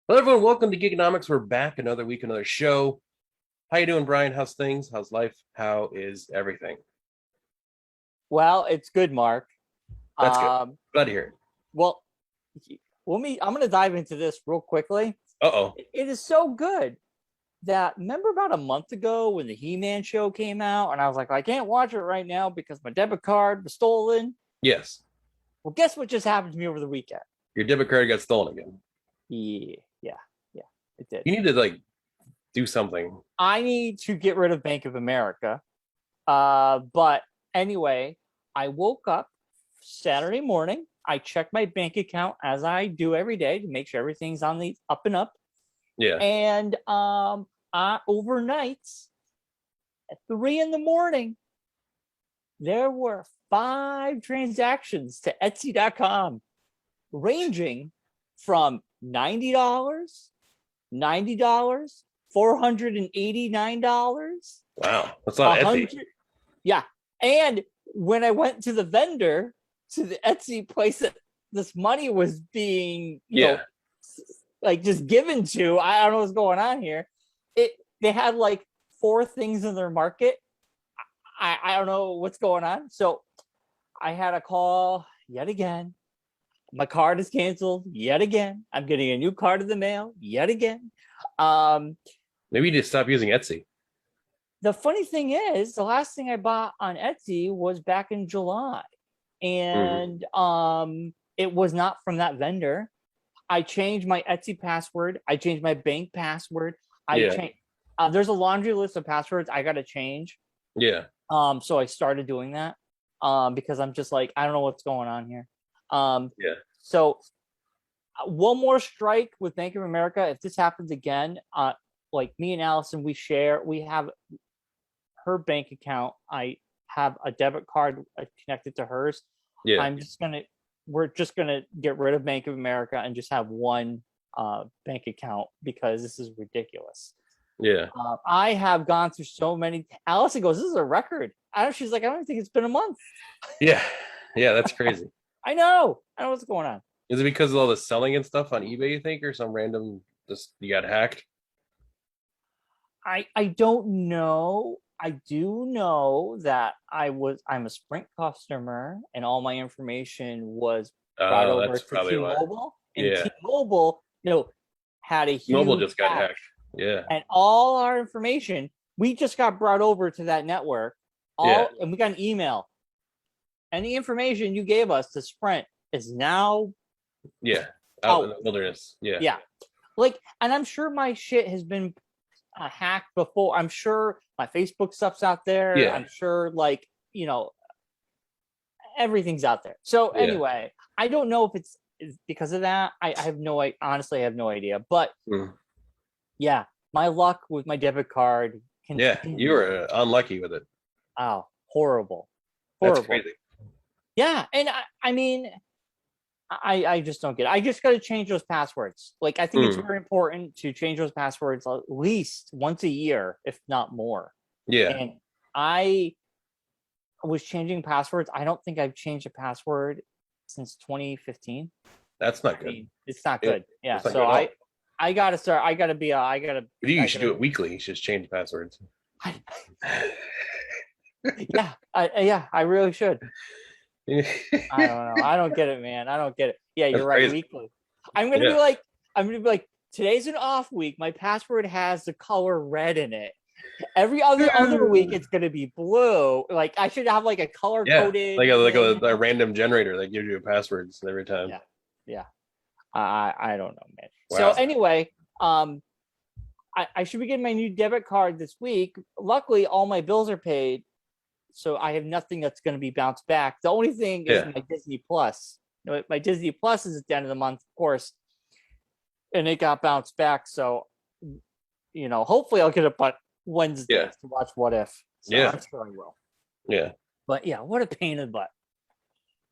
Hello, everyone. Welcome to Geekonomics. We're back another week, another show. How you doing, Brian? How's things? How's life? How is everything? Well, it's good, Mark. That's good. Um, Glad to hear it. well, I'm going to dive into this real quickly. Uh-oh. It is so good that remember about a month ago when the He-Man show came out, and I was like, I can't watch it right now because my debit card was stolen. Yes. Well, guess what just happened to me over the weekend? Your debit card got stolen again. Yeah, it did. You need to do something. I need to get rid of Bank of America. But anyway, I woke up Saturday morning. I checked my bank account as I do every day to make sure everything's on the up and up. Yeah. And overnight at 3 a.m, there were 5 transactions to Etsy.com, ranging from $90, $489. Wow. That's not Etsy. Yeah. And when I went to the vendor, to the Etsy place that this money was being, just given to, I don't know what's going on here. They had like 4 things in their market. I don't know what's going on. So I had a call yet again. My card is canceled yet again. I'm getting a new card in the mail yet again. Maybe you just stop using Etsy. The funny thing is, the last thing I bought on Etsy was back in July, and it was not from that vendor. I changed my Etsy password. I changed my bank password. There's a laundry list of passwords I got to change. Yeah. So I started doing that because I'm just like, I don't know what's going on here. So one more strike with Bank of America. If this happens again, like me and Allison, we have her bank account. I have a debit card connected to hers. Yeah. We're just gonna get rid of Bank of America and just have one bank account because this is ridiculous. Yeah. I have gone through so many. Allison goes, "This is a record." She's like, "I don't think it's been a month." Yeah. Yeah, that's crazy. I know what's going on. Is it because of all the selling and stuff on eBay, you think, or some random you got hacked? I don't know. I do know that I'm a Sprint customer and all my information was brought over to T-Mobile. And T-Mobile, had a huge Mobile just got hacked. Yeah. And all our information, we just got brought over to that network. And we got an email. Any information you gave us to Sprint is now out in the wilderness. Yeah. And I'm sure my shit has been hacked before. I'm sure my Facebook stuff's out there. I'm sure everything's out there. So anyway, I don't know if it's because of that. I have honestly have no idea. But my luck with my debit card you were unlucky with it. Oh, horrible. That's crazy. Yeah, and I mean, I just don't get it. I just got to change those passwords. I think it's very important to change those passwords at least once a year, if not more. Yeah. And I was changing passwords. I don't think I've changed a password since 2015. That's not good. It's not good. Yeah. So I got to start. You should do it weekly. You should change passwords. I really should. I don't know. I don't get it, man. I don't get it. Yeah, you're right. Crazy. Weekly. I'm gonna be like, today's an off week. My password has the color red in it. Every other week, it's gonna be blue. I should have a color coded, a random generator that gives you passwords every time. Yeah. I don't know, man. Wow. So anyway, I should be getting my new debit card this week. Luckily, all my bills are paid. So I have nothing that's going to be bounced back. The only thing is my Disney Plus. My Disney Plus is at the end of the month, of course, and it got bounced back. So, hopefully I'll get it by Wednesday to watch What If. So I'm sure I will. Yeah. But what a pain in the butt.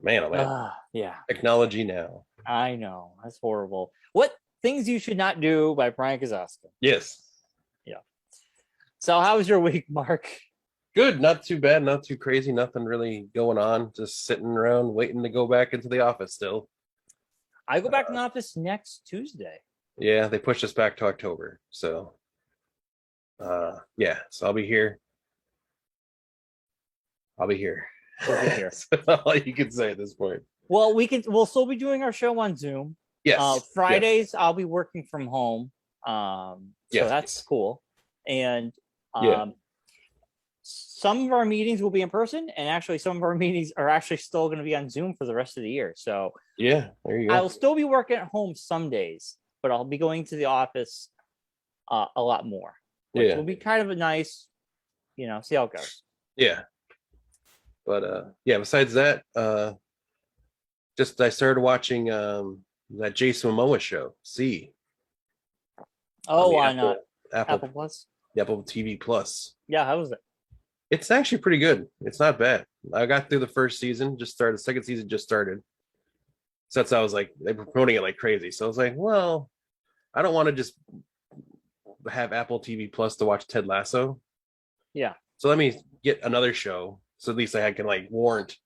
Man, oh man. Yeah. Technology now. I know. That's horrible. What things you should not do by Brian Kazaska. Yes. Yeah. So how was your week, Mark? Good, not too bad, not too crazy, nothing really going on. Just sitting around waiting to go back into the office still. I go back in the office next Tuesday. Yeah, they pushed us back to October. So yeah, so I'll be here. I'll be here. We'll be here. That's all you can say at this point. Well, we'll still be doing our show on Zoom. Yes. Fridays I'll be working from home. So that's cool. And some of our meetings will be in person, and actually some of our meetings are actually still going to be on Zoom for the rest of the year. So yeah, there you go. I'll still be working at home some days, but I'll be going to the office a lot more, which will be kind of a nice, see how it goes. Yeah. But besides that, just I started watching that Jason Momoa show, See. Oh, on Apple Plus? Apple TV Plus. Yeah, how was it? It's actually pretty good. It's not bad. I got through the first season, just started. The second season just started. So that's how I was like, they were promoting it like crazy. So I was like, well, I don't want to just have Apple TV Plus to watch Ted Lasso. Yeah. So let me get another show. So at least I can like warrant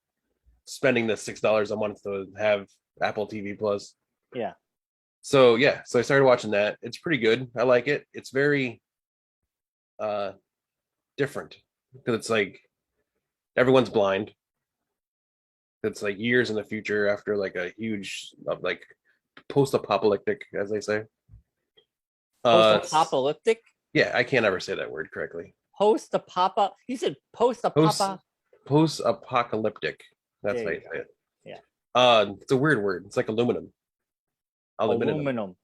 spending the $6 a month to have Apple TV Plus. Yeah. So so I started watching that. It's pretty good. I like it. It's very different because it's like everyone's blind. It's like years in the future after like a huge like post-apocalyptic, as they say. Post-apocalyptic? Yeah, I can't ever say that word correctly. Post-apocalyptic? You said post-apocalyptic. Post-apocalyptic. That's how you say it. Yeah. It's a weird word. It's like aluminum. Aluminum.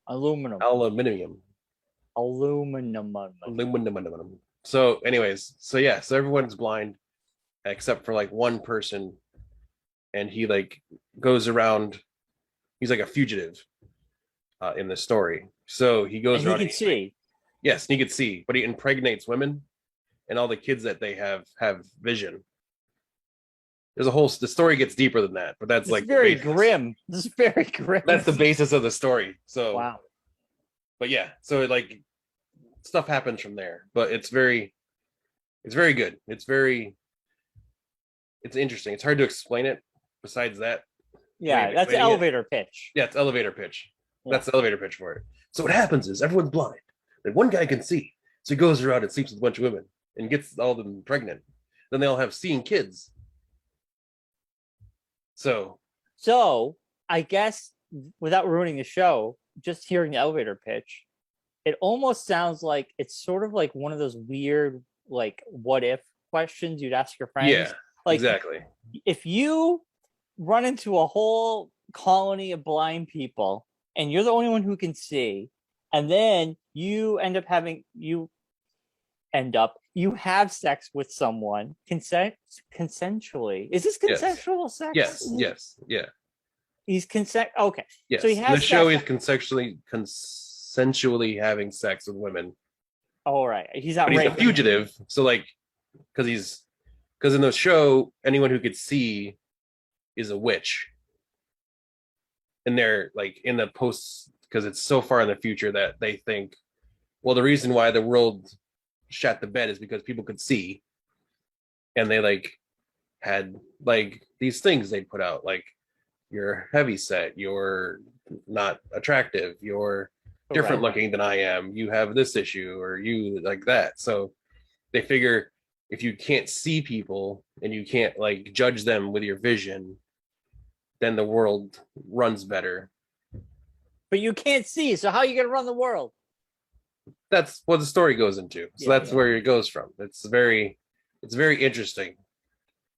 So anyways, so everyone's blind except for like one person, and he like goes around. He's like a fugitive in the story. So he goes around. He can see. Yes, he can see, but he impregnates women, and all the kids that they have vision. There's the story gets deeper than that, but that's like very grim. This is very grim. That's the basis of the story. So wow. But yeah, so like stuff happens from there, but it's very good. It's interesting. It's hard to explain it besides that. Yeah, that's the elevator pitch. Yeah, it's elevator pitch. Yeah. That's the elevator pitch for it. So what happens is everyone's blind. Then one guy can see. So he goes around and sleeps with a bunch of women and gets all of them pregnant. Then they all have seeing kids. So I guess without ruining the show, just hearing the elevator pitch, it almost sounds like it's sort of like one of those weird, like, what if questions you'd ask your friends. Yeah, like, exactly. If you run into a whole colony of blind people and you're the only one who can see, and then you have sex with someone consensually. Is this consensual sex? Yes. Yeah. He's consent. Okay. Yes. So he has the show is consensually having sex with women. Oh, right. He's not. But he's a fugitive. So like, because in the show, anyone who could see is a witch. And they're like in the post, because it's so far in the future that they think, well, the reason why the world shot the bed is because people could see, and they like had like these things they put out, like you're heavy set, you're not attractive, you're different looking than I am, you have this issue, or you like that. So they figure if you can't see people and you can't like judge them with your vision, then the world runs better. But you can't see, so how are you gonna run the world? That's what the story goes into. So that's where it goes from. It's very interesting.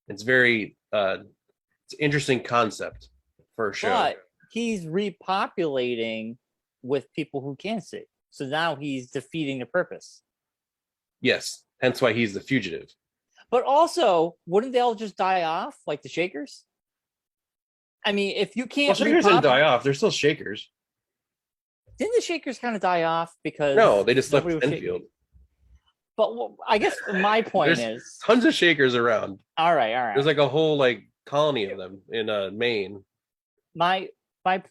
It's very it's an interesting concept for a show. But he's repopulating with people who can't see. So now he's defeating the purpose. Yes. Hence why he's the fugitive. But also, wouldn't they all just die off like the Shakers? I mean, if you can't... Well, Shakers didn't die off. They're still Shakers. Didn't the Shakers kind of die off because... No, they just left Enfield. But I guess my point is... tons of Shakers around. All right. There's like a whole like colony of them in Maine. My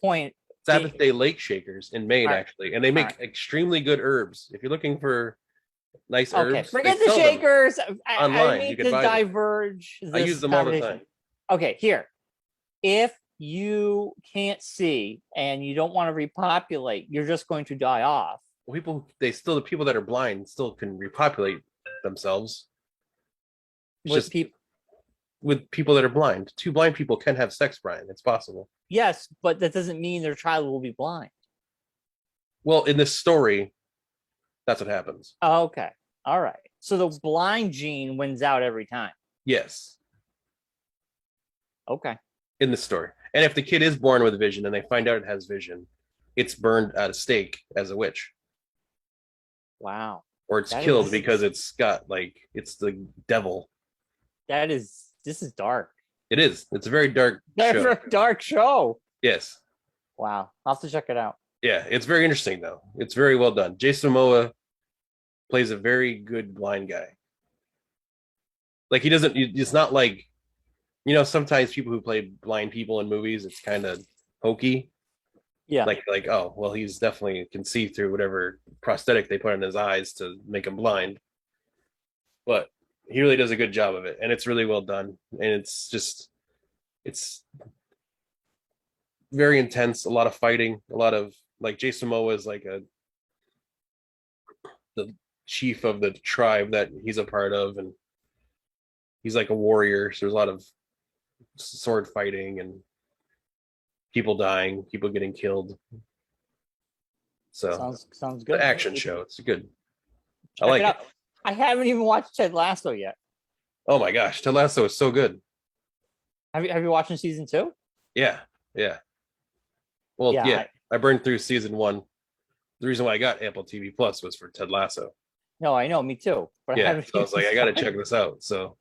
point... Sabbath Day Lake Shakers in Maine, actually. And they make extremely good herbs. If you're looking for nice herbs... Forget the Shakers! Online, I need to diverge I use them all the time. Okay, here. If you can't see and you don't want to repopulate, you're just going to die off. The people that are blind still can repopulate themselves. With people, with people that are blind. Two blind people can have sex, Brian. It's possible. yes, but that doesn't mean their child will be blind. Well, in this story, that's what happens. Oh, okay. All right. So the blind gene wins out every time. Yes. Okay. In the story. And if the kid is born with vision and they find out it has vision, it's burned at a stake as a witch. Wow. Or it's killed because it's got it's the devil. This is dark. It is. It's a very dark show. Dark show. Yes. Wow. I'll have to check it out. Yeah, it's very interesting though. It's very well done. Jason Momoa plays a very good blind guy. Like it's not like, sometimes people who play blind people in movies, it's kind of hokey. Yeah. Like, oh, well, he's definitely can see through whatever prosthetic they put in his eyes to make him blind. But he really does a good job of it. And it's really well done. And it's very intense. A lot of fighting, a lot of Jason Momoa is the chief of the tribe that he's a part of. And he's like a warrior. So there's a lot of sword fighting and people dying, people getting killed. So sounds good. The action show. It's good. I like it. I haven't even watched Ted Lasso yet. Oh my gosh, Ted Lasso is so good. Have you watched season 2? Yeah. Well, yeah. I burned through season 1. The reason why I got Apple TV Plus was for Ted Lasso. No, I know, me too. But yeah, so I was like, I got to check this out. So,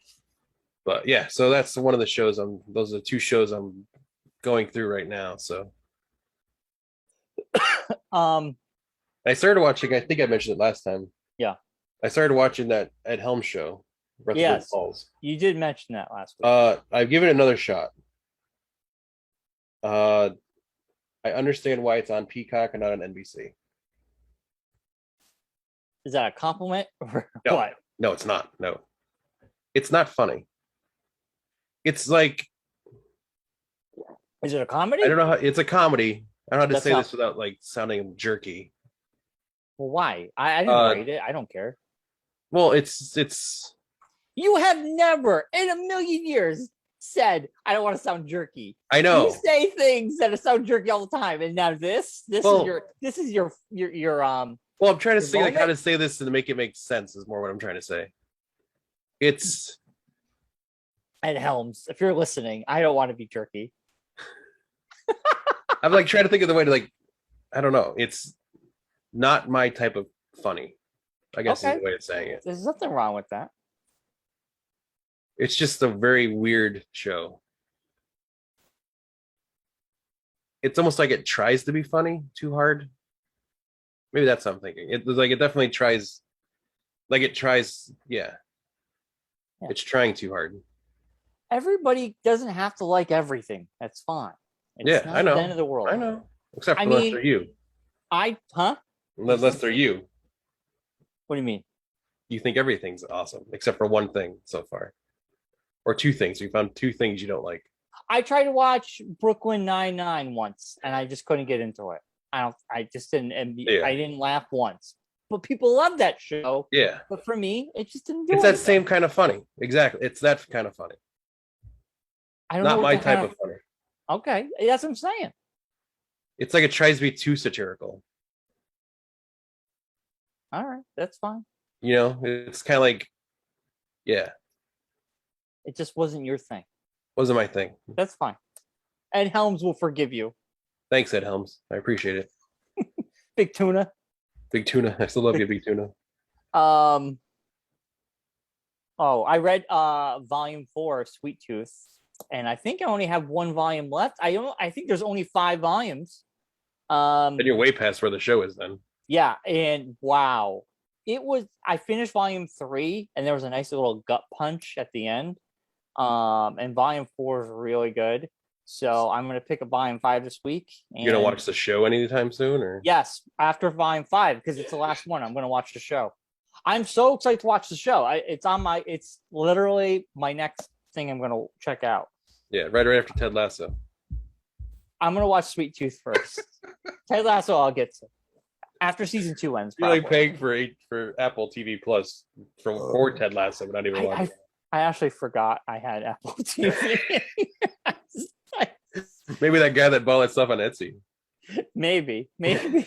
but yeah, so that's one of the shows those are the 2 shows I'm going through right now. So, I started watching. I think I mentioned it last time. Yeah, I started watching that Ed Helms show. Yes, you did mention that last week. I've given it another shot. I understand why it's on Peacock and not on NBC. Is that a compliment or no, what? No, it's not. No, it's not funny. It's like, is it a comedy? I don't know how. It's a comedy. I don't know how to say this without sounding jerky. Well, why? I didn't rate it. I don't care. Well, it's. You have never in a million years said, I don't want to sound jerky. I know. You say things that sound jerky all the time, and now this is your Well, I'm trying to say how to say this to make it make sense is more what I'm trying to say. It's Ed Helms. If you're listening, I don't want to be jerky. I'm trying to think of the way to I don't know. It's not my type of funny, I guess is the way of saying it. There's nothing wrong with that. It's just a very weird show. It's almost like it tries to be funny too hard. Maybe that's what I'm thinking. It definitely tries. Yeah. It's trying too hard. Everybody doesn't have to like everything. That's fine. It's not I know. The end of the world. I know. Except for unless they're you. Unless they're you. What do you mean? You think everything's awesome, except for one thing so far. Or 2 things. You found 2 things you don't like. I tried to watch Brooklyn Nine-Nine once, and I just couldn't get into it. I just didn't. I didn't laugh once. But people love that show. Yeah. But for me, it just didn't do It's that same kind of funny. Exactly. It's that kind of funny. I don't know. Not my type of funny. Okay. That's what I'm saying. It's like it tries to be too satirical. All right. That's fine. It's kind of yeah. It just wasn't your thing. Wasn't my thing. That's fine. Ed Helms will forgive you. Thanks, Ed Helms. I appreciate it. Big Tuna. Big Tuna. I still love you, Big Tuna. I read volume 4 of Sweet Tooth, and I think I only have 1 volume left. I think there's only 5 volumes. And you're way past where the show is then. Yeah, and wow. I finished volume 3, and there was a nice little gut punch at the end. And volume 4 is really good. So I'm gonna pick up volume 5 this week. You're gonna watch the show anytime soon, or? Yes, after volume 5, because it's the last one. I'm gonna watch the show. I'm so excited to watch the show. It's literally my next thing I'm gonna check out. Yeah, right after Ted Lasso. I'm gonna watch Sweet Tooth first. Ted Lasso, I'll get to after season 2 ends. You're like paying for Apple TV Plus for Ted Lasso, but not even watching. I actually forgot I had Apple TV. Maybe that guy that bought that stuff on Etsy. Maybe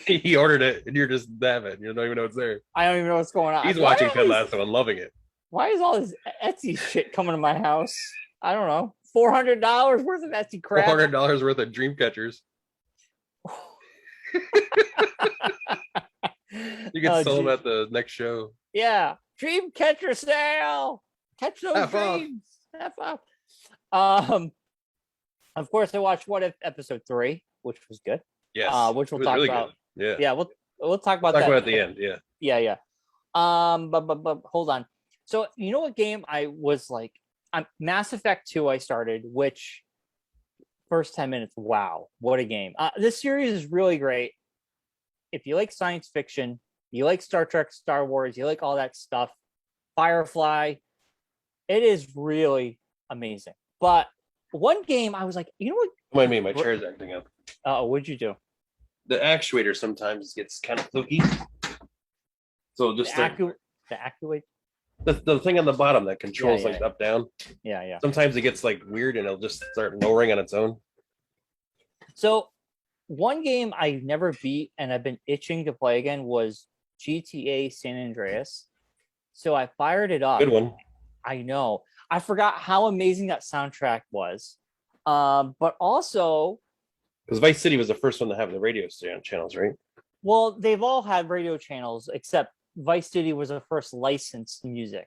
he ordered it, and you're just having. You don't even know it's there. I don't even know what's going on. He's watching Ted Lasso and loving it. Why is all this Etsy shit coming to my house? I don't know. $400 worth of Etsy crap. $400 worth of dream catchers. You can sell them at the next show. Yeah, dream catcher sale. Catch those dreams. F off. Of course, I watched What If episode 3, which was good. Yes, which we'll talk really about. Good. Yeah. We'll talk about that. Talk about at the end. Yeah. But hold on. So you know what game I was like? Mass Effect 2. I started, which first 10 minutes. Wow, what a game! This series is really great. If you like science fiction, you like Star Trek, Star Wars, you like all that stuff, Firefly, it is really amazing. But one game I was like, you know what? What do you mean? My chair's acting up. What'd you do? The actuator sometimes gets kind of fluky. So just the actuator. The thing on the bottom that controls like up down. Yeah. Sometimes it gets like weird and it'll just start lowering on its own. So one game I never beat and I've been itching to play again was GTA San Andreas. So I fired it up. Good one. I know. I forgot how amazing that soundtrack was. But also, because Vice City was the first one to have the radio channels, right? Well, they've all had radio channels, except Vice City was the first licensed music.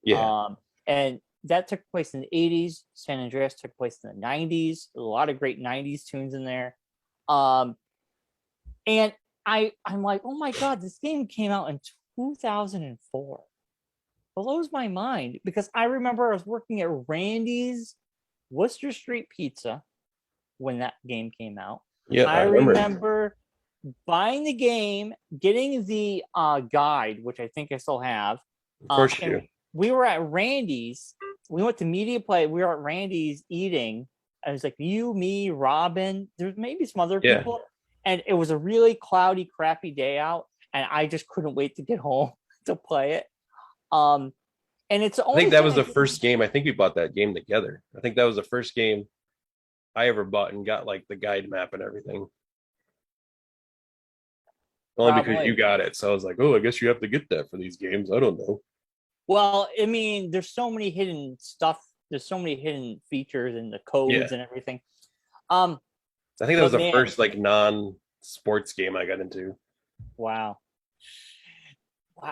Yeah. And that took place in the 80s. San Andreas took place in the 90s. A lot of great 90s tunes in there. And I'm like, oh my God, this game came out in 2004. Blows my mind because I remember I was working at Randy's Worcester Street Pizza when that game came out. Yeah, I remember buying the game, getting the guide, which I think I still have. Of course you do. We were at Randy's. We went to Media Play. We were at Randy's eating. I was like, you, me, Robin. There's maybe some other people. And it was a really cloudy, crappy day out. And I just couldn't wait to get home to play it. And it's I think that was the first game. I think we bought that game together. I think that was the first game I ever bought and got like the guide map and everything. Only because you got it. So I was like, oh, I guess you have to get that for these games. I don't know. Well, I mean, there's so many hidden stuff. There's so many hidden features and the codes and everything. I think that was the first like non-sports game I got into. Wow.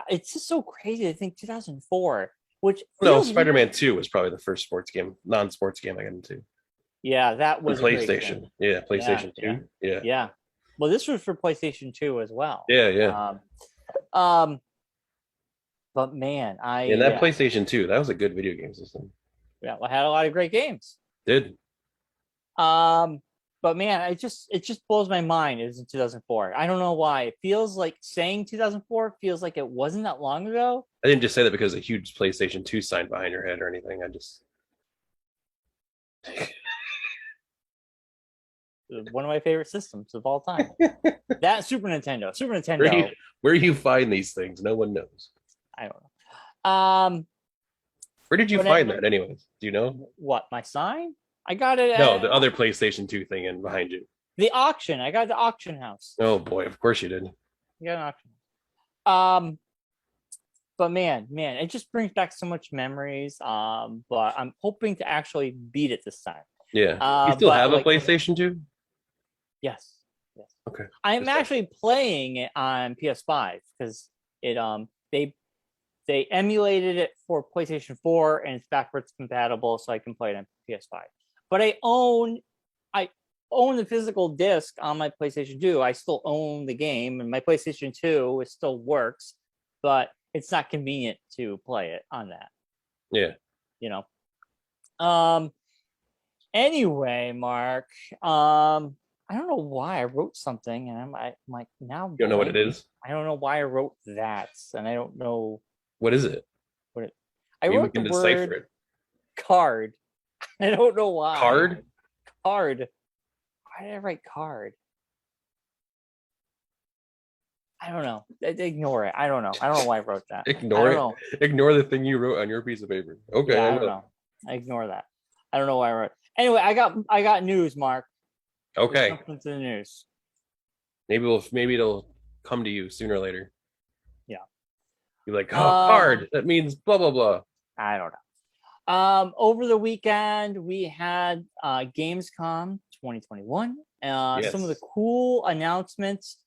It's just so crazy to think 2004, which Spiderman 2 was probably the first non-sports game I got into. Yeah, that was PlayStation. Yeah, PlayStation 2. Yeah. Well, this was for PlayStation 2 as well. Yeah. But man, PlayStation 2, that was a good video game system. Yeah, I had a lot of great games. Did. But man, it just blows my mind. It was in 2004. I don't know why. It feels like saying 2004 feels like it wasn't that long ago. I didn't just say that because a huge PlayStation 2 sign behind your head or anything. I just one of my favorite systems of all time. That Super Nintendo. Where you find these things, no one knows. I don't know. Where did you find that anyways? Do you know? What, my sign? I got it the other PlayStation 2 thing in behind you. The auction. I got the auction house. Oh boy, of course you did. You got an auction. But man, it just brings back so much memories. But I'm hoping to actually beat it this time. Yeah. You still have a PlayStation 2? Yes. Okay. I'm actually playing it on PS5 because it they emulated it for PlayStation 4 and it's backwards compatible, so I can play it on PS5. But I own the physical disc on my PlayStation 2. I still own the game, and my PlayStation 2 it still works, but it's not convenient to play it on that. Yeah. You know. Anyway, Mark, I don't know why I wrote something, and I'm like now. You don't know what it is? I don't know why I wrote that, and I don't know. What is it? I wrote the word card. I don't know why. Card? Card. Why did I write card? I don't know. Ignore it. I don't know. I don't know why I wrote that. Ignore I it. don't know. Ignore the thing you wrote on your piece of paper. Okay, Yeah, I I don't will. know. I ignore that. I don't know why I wrote. Anyway, I got news, Mark. Let's Okay, jump into the news. maybe it'll come to you sooner or later. Yeah. You're like, oh, card. That means blah blah blah. I don't know. Over the weekend, we had Gamescom 2021. Yes. Some of the cool announcements.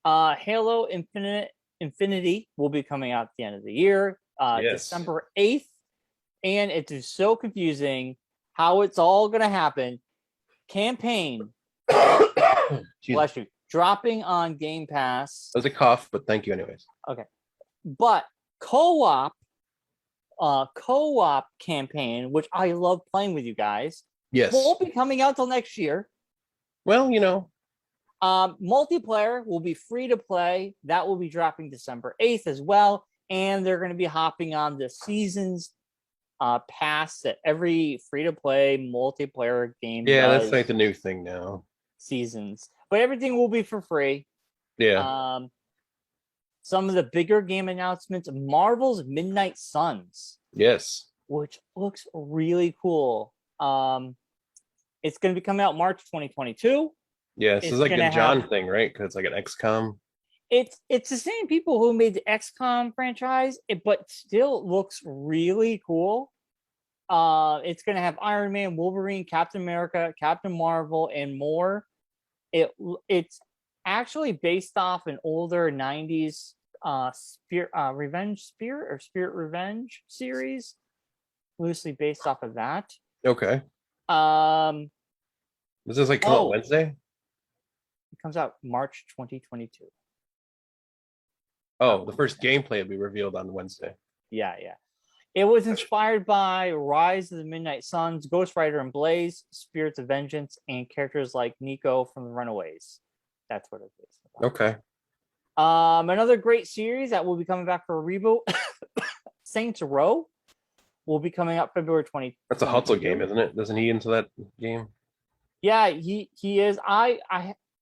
Halo Infinity will be coming out at the end of the year, Yes. December 8th. And it is so confusing how it's all going to happen. Campaign, bless you, dropping on Game Pass. That was a cough, but thank you anyways. Okay. But co-op campaign, which I love playing with you guys, Yes. won't be coming out till next year. Well, you know. Multiplayer will be free to play. That will be dropping December 8th as well. And they're going to be hopping on the seasons pass that every free-to-play multiplayer game does. That's like the new thing now. Seasons. But everything will be for free. Yeah. Some of the bigger game announcements, Marvel's Midnight Suns. Yes. Which looks really cool. It's going to be coming out March 2022. Yeah, this is like a John thing, right? Because it's like an XCOM. It's the same people who made the XCOM franchise, but still looks really cool. It's going to have Iron Man, Wolverine, Captain America, Captain Marvel, and more. It's actually based off an older 90s Spirit Revenge series, loosely based off of that. Okay. Does this like come out Wednesday? It comes out March 2022. Oh, the first gameplay will be revealed on Wednesday. Yeah. It was inspired by Rise of the Midnight Suns, Ghost Rider and Blaze, Spirits of Vengeance, and characters like Nico from the Runaways. That's what it is. Okay. Another great series that will be coming back for a reboot, Saints Row, will be coming out February 20th. That's a Hutzel game, isn't it? Doesn't he into that game? Yeah, he is.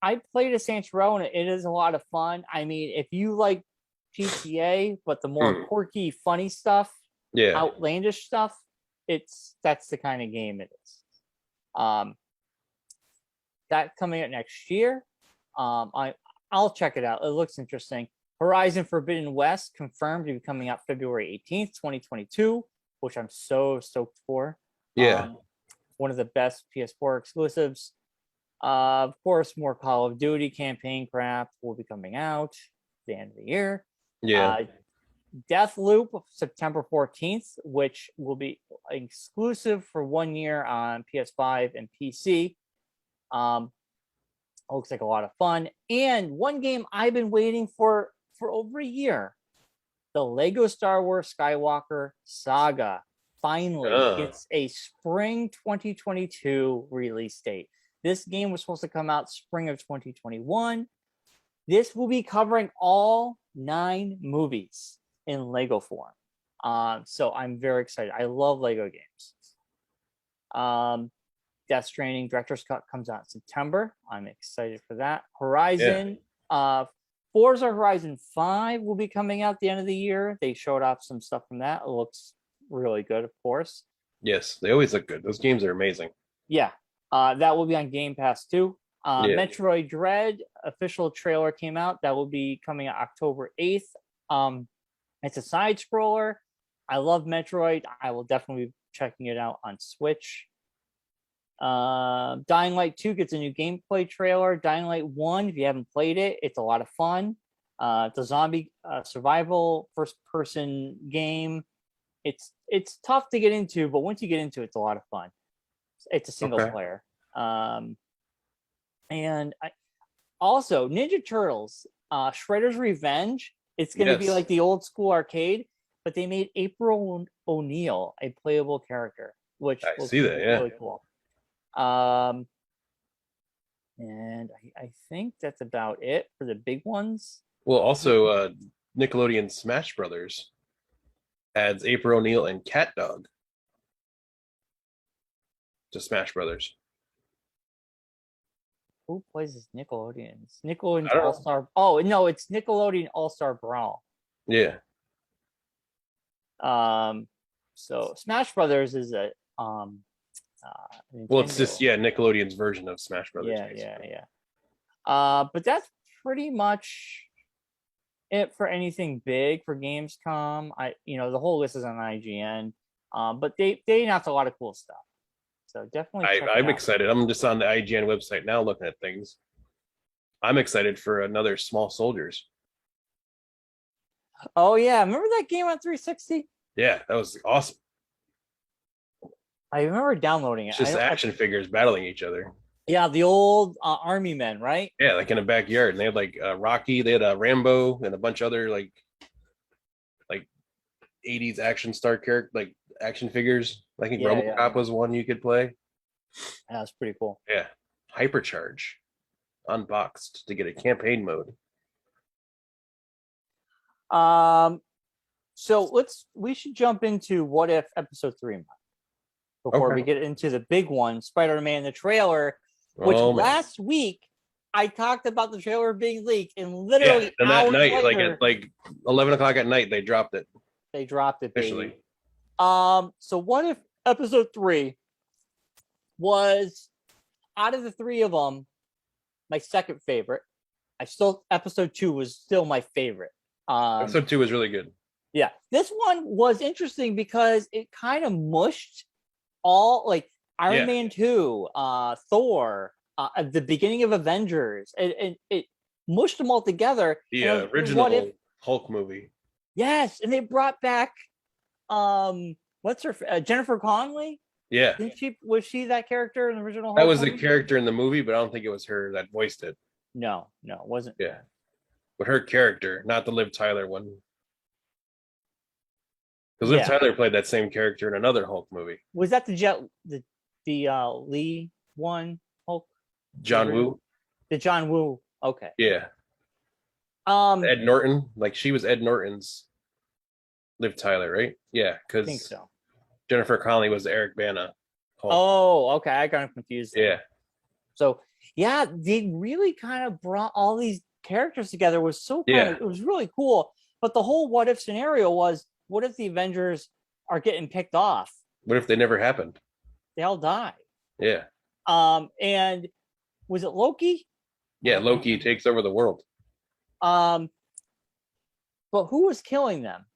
I played a Saints Row and it is a lot of fun. I mean, if you like GTA, but the more quirky, funny stuff, outlandish stuff, that's the kind of game it is. That coming out next year. I'll check it out. It looks interesting. Horizon Forbidden West confirmed to be coming out February 18th, 2022, which I'm so stoked for. Yeah. One of the best PS4 exclusives. Of course, more Call of Duty campaign crap will be coming out at the end of the year. Yeah. Deathloop, September 14th, which will be exclusive for 1 year on PS5 and PC. Looks like a lot of fun. And one game I've been waiting for over a year, the Lego Star Wars Skywalker Saga finally gets a spring 2022 release date. This game was supposed to come out spring of 2021. This will be covering all 9 movies in Lego form. So I'm very excited. I love Lego games. Death Stranding Director's Cut comes out in September. I'm excited for that. Horizon, Forza Horizon 5 will be coming out at the end of the year. They showed off some stuff from that. It looks really good, of course. Yes, they always look good. Those games are amazing. Yeah. That will be on Game Pass too. Metroid Dread official trailer came out. That will be coming out October 8th. It's a side scroller. I love Metroid. I will definitely be checking it out on Switch. Dying Light 2 gets a new gameplay trailer. Dying Light 1, if you haven't played it, it's a lot of fun. It's a zombie survival first-person game. It's tough to get into, but once you get into it, it's a lot of fun. It's a single player. And also Ninja Turtles, Shredder's Revenge. It's going to be like the old school arcade, but they made April O'Neil a playable character, which I see that, really cool. And I think that's about it for the big ones. Well, also Nickelodeon Smash Brothers adds April O'Neil and Cat Dog to Smash Brothers. Who plays this Nickelodeon's? Nickelodeon's I don't know. All-Star. Oh, no, it's Nickelodeon All-Star Brawl. Yeah. So Smash Brothers is a Well, it's just Nintendo. Nickelodeon's version of Smash Brothers. Yeah. But that's pretty much it for anything big for Gamescom. The whole list is on IGN. But they announced a lot of cool stuff. So definitely check it I'm out. excited. I'm just on the IGN website now looking at things. I'm excited for another Small Soldiers. Oh yeah, remember that game on 360? Yeah, that was awesome. I remember downloading it. It's just action figures battling each other. Yeah, the old army men, right? Yeah, like in a backyard. And they had like Rocky, they had Rambo, and a bunch of other like 80s action star character, like action figures. I think RoboCop was one you could play. That was pretty cool. Yeah. Hypercharge unboxed to get a campaign mode. So we should jump into What If episode 3 before we get into the big one, Spider-Man the trailer, which last week I talked about the trailer being leaked, and literally and that night, later, like at 11 o'clock at night, they dropped it. They dropped it officially. Baby. So What If episode 3 was, out of the three of them, my second favorite. Episode 2 was still my favorite. Episode 2 was really good. Yeah, this one was interesting because it kind of mushed all, like, Iron Man 2, Thor, the beginning of Avengers. It mushed them all together. The original Hulk movie. Yes, and they brought back what's her Jennifer Connelly? Yeah. Was she that character in the original Hulk? That was the character in the movie, but I don't think it was her that voiced it. No, it wasn't. Yeah. But her character, not the Liv Tyler one. Because Liv Tyler played that same character in another Hulk movie. Was that the Lee one Hulk? John Woo? The John Woo. Okay. Yeah. Ed Norton. Like, she was Ed Norton's Liv Tyler, right? Yeah, because I think so. Jennifer Connelly was Eric Bana. Hulk. Oh, okay. I got confused. Yeah. So they really kind of brought all these characters together. It was it was really cool. But the whole what if scenario was, what if the Avengers are getting picked off? What if they never happened? They all die. Yeah. And was it Loki? Yeah, Loki takes over the world. But who was killing them?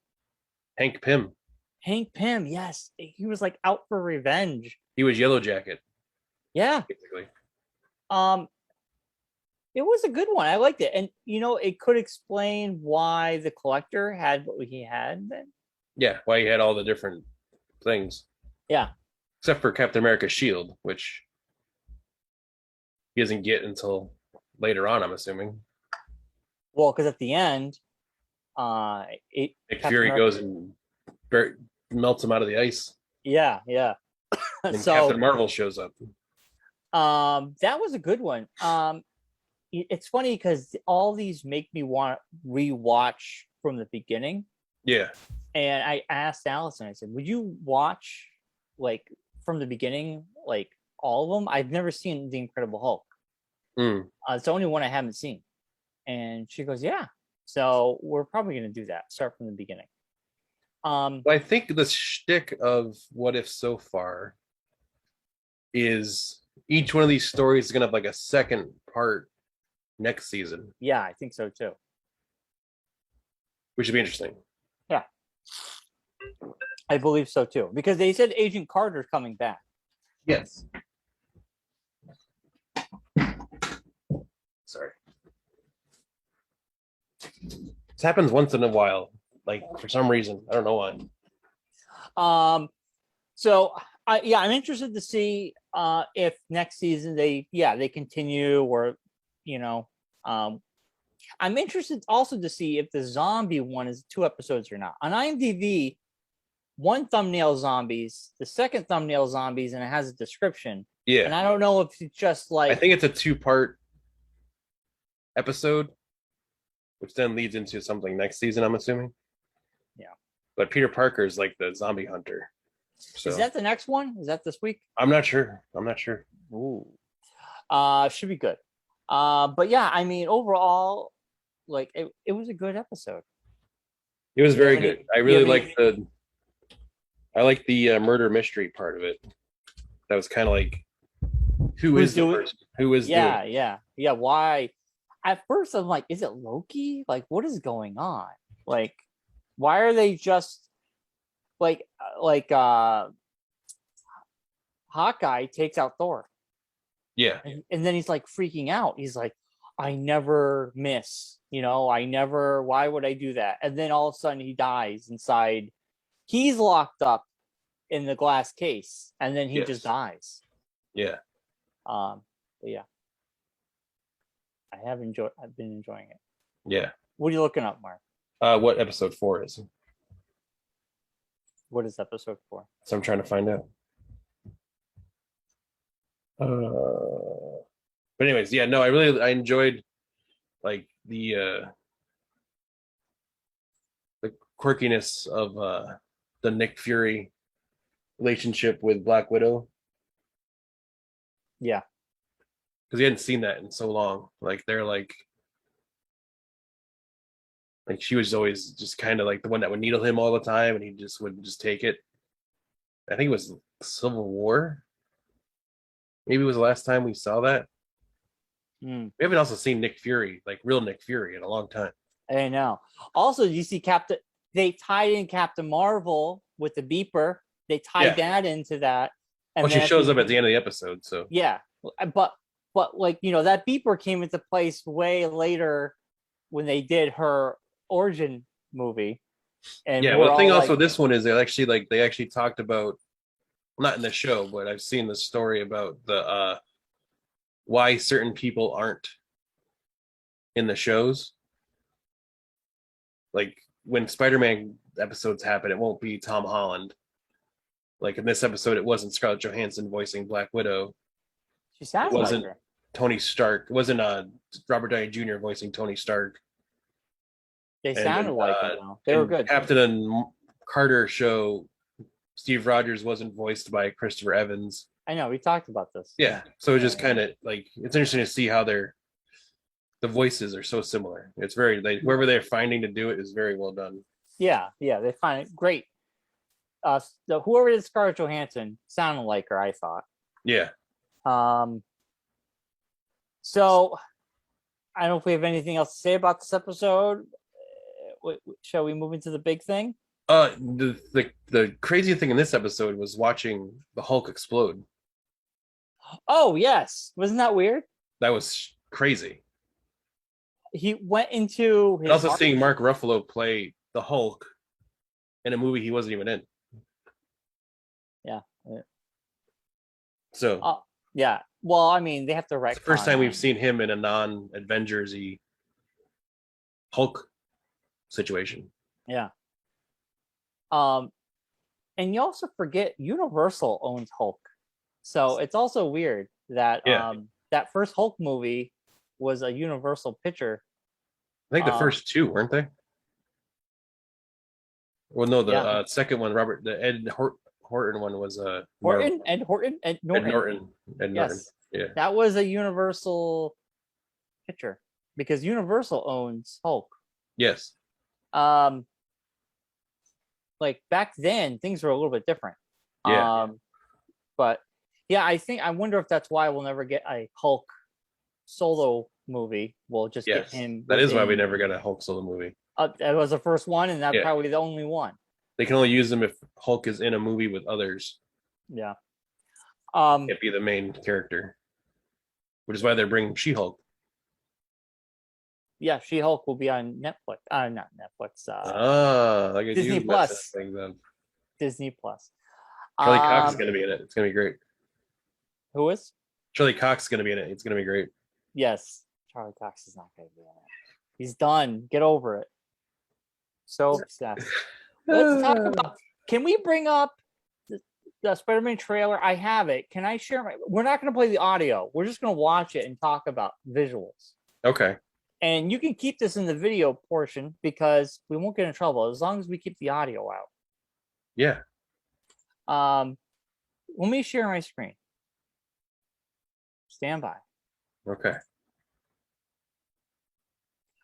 Hank Pym. Hank Pym, yes. He was like out for revenge. He was Yellow Jacket. Yeah. Basically. It was a good one. I liked it. And it could explain why the Collector had what he had then. Yeah, why he had all the different things. Yeah. Except for Captain America's shield, which he doesn't get until later on, I'm assuming. Well, because at the end, Nick Fury goes and melts him out of the ice. Yeah. And so Captain Marvel shows up. That was a good one. It's funny because all these make me want to rewatch from the beginning. Yeah. And I asked Allison, I said, would you watch like from the beginning, like all of them? I've never seen The Incredible Hulk. It's the only one I haven't seen. And she goes, yeah. So we're probably going to do that. Start from the beginning. I think the shtick of What If so far is each one of these stories is going to have like a second part next season. Yeah, I think so too. Which would be interesting. Yeah. I believe so too. Because they said Agent Carter's coming back. Yes. Sorry. This happens once in a while. Like, for some reason. I don't know why. So I'm interested to see if next season they continue, or I'm interested also to see if the zombie one is 2 episodes or not. On IMDb, one thumbnail zombies, the second thumbnail zombies, and it has a description. Yeah. And I don't know if it's just like, I think it's a 2-part episode, which then leads into something next season, I'm assuming. Yeah. But Peter Parker is like the zombie hunter. So is that the next one? Is that this week? I'm not sure. Ooh. Should be good. But yeah, I mean, overall, like it was a good episode. It was Do you have very any? good. I Do you really have liked any? the murder mystery part of it. That was kind of like, who Who's is the doing? person? Who is doing Yeah, yeah, yeah. Why? At first, I'm like, is it Loki? Like, what is going on? Like, why are they just like Hawkeye takes out Thor, Yeah, and then he's like freaking out. He's like, I never miss. I never. Why would I do that? And then all of a sudden, he dies inside. He's locked up in the glass case, and then he just yes, dies. yeah, But yeah, I've been enjoying it. yeah. What are you looking up, Mark? What episode 4 is? What is episode 4? So I'm trying to find out. But anyways, yeah, no, I enjoyed like the quirkiness of the Nick Fury relationship with Black Widow, Yeah, because he hadn't seen that in so long. Like they're like she was always just kind of like the one that would needle him all the time, and he just would just take it. I think it was Civil War. Maybe it was the last time we saw that. mm, We haven't also seen Nick Fury, like real Nick Fury, in a long time. I know. Also, you see Captain. They tied in Captain Marvel with the beeper. They tied Yeah. that into that, Well, and she then shows up at the end of the episode, so yeah, but like that beeper came into place way later when they did her origin movie, and yeah. we're Well, the thing all also like, with this one is they actually talked about, not in the show, but I've seen the story about the why certain people aren't in the shows. Like when Spider-Man episodes happen, it won't be Tom Holland. Like in this episode, it wasn't Scarlett Johansson voicing Black Widow. she It sounded like wasn't her. Tony Stark. It wasn't Robert Downey Jr. voicing Tony Stark. They And sounded like her though. They were in good. Captain and Carter show, Steve Rogers wasn't voiced by Christopher Evans. I know we talked about this. Yeah, so it's just kind of like it's interesting to see how the voices are so similar. It's very whoever they're finding to do it is very well done. Yeah, they find it great. Whoever did Scarlett Johansson sounded like her, I thought. Yeah. So I don't know if we have anything else to say about this episode. Shall we move into the big thing? The crazy thing in this episode was watching the Hulk explode. Oh yes, wasn't that weird? That was crazy. He went into his And also seeing Mark Ruffalo play the Hulk in a movie he wasn't even in. Yeah. So yeah. Well, I mean, they have to it's the first time we've seen him in a non-Avengers-y Hulk situation. Yeah. And you also forget Universal owns Hulk, so it's also weird that that first Hulk movie was a Universal picture. I think the first two, weren't they? Well, no, the second one, the Ed Horton one was Horton. Ed Norton. Yes. Yeah, that was a Universal picture because Universal owns Hulk. Yes. Like back then, things were a little bit different. Yeah. But yeah, I wonder if that's why we'll never get a Hulk solo movie. We'll just get him. That is why we never got a Hulk solo movie. That was the first one, and that's probably the only one. They can only use them if Hulk is in a movie with others. Yeah. Can't be the main character, which is why they're bringing She-Hulk. Yeah, She-Hulk will be on Netflix. Not Netflix. Disney Plus. Disney Plus. Charlie Cox is going to be in it. It's going to be great. Who is? Charlie Cox is going to be in it. It's going to be great. Yes, Charlie Cox is not going to be in it. He's done. Get over it. So obsessed. Let's talk about. Can we bring up the Spider-Man trailer? I have it. Can I share we're not going to play the audio. We're just going to watch it and talk about visuals. Okay. And you can keep this in the video portion because we won't get in trouble as long as we keep the audio out. Yeah. Let me share my screen. Stand by. Okay.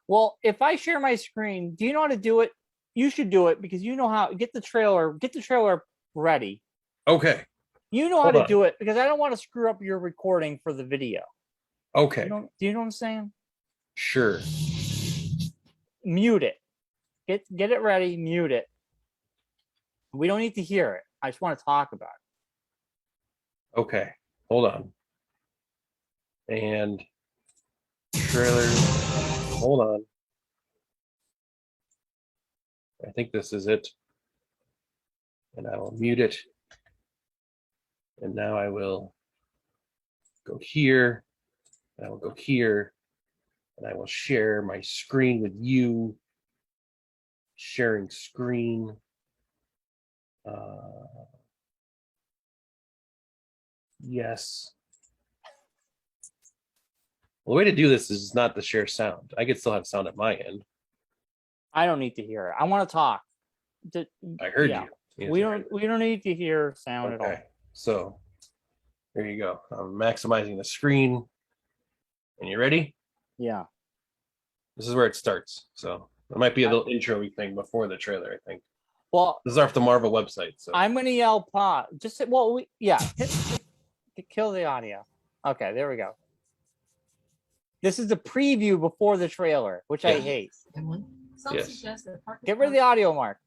Well, if I share my screen, do you know how to do it? You should do it because you know how. Get the trailer ready. Okay. You know how to do it because I don't want to screw up your recording for the video. Okay. Do you know what I'm saying? Sure. Mute it. Get it ready. Mute it. We don't need to hear it. I just want to talk about it. Okay. Hold on. And trailer. Hold on. I think this is it. And I will mute it. And now I will go here. And I will go here. And I will share my screen with you. Sharing screen. Yes. Well, the way to do this is not to share sound. I could still have sound at my end. I don't need to hear it. I want to talk. I heard you. Yes, we don't need to hear sound at all. So there you go. I'm maximizing the screen. And you ready? Yeah. This is where it starts. So it might be a little intro-y thing before the trailer, I think. Well, this is off the Marvel website. So I'm gonna yell pause. Kill the audio. Okay, there we go. This is the preview before the trailer, which I hate. Yes. Get rid of the audio, Mark.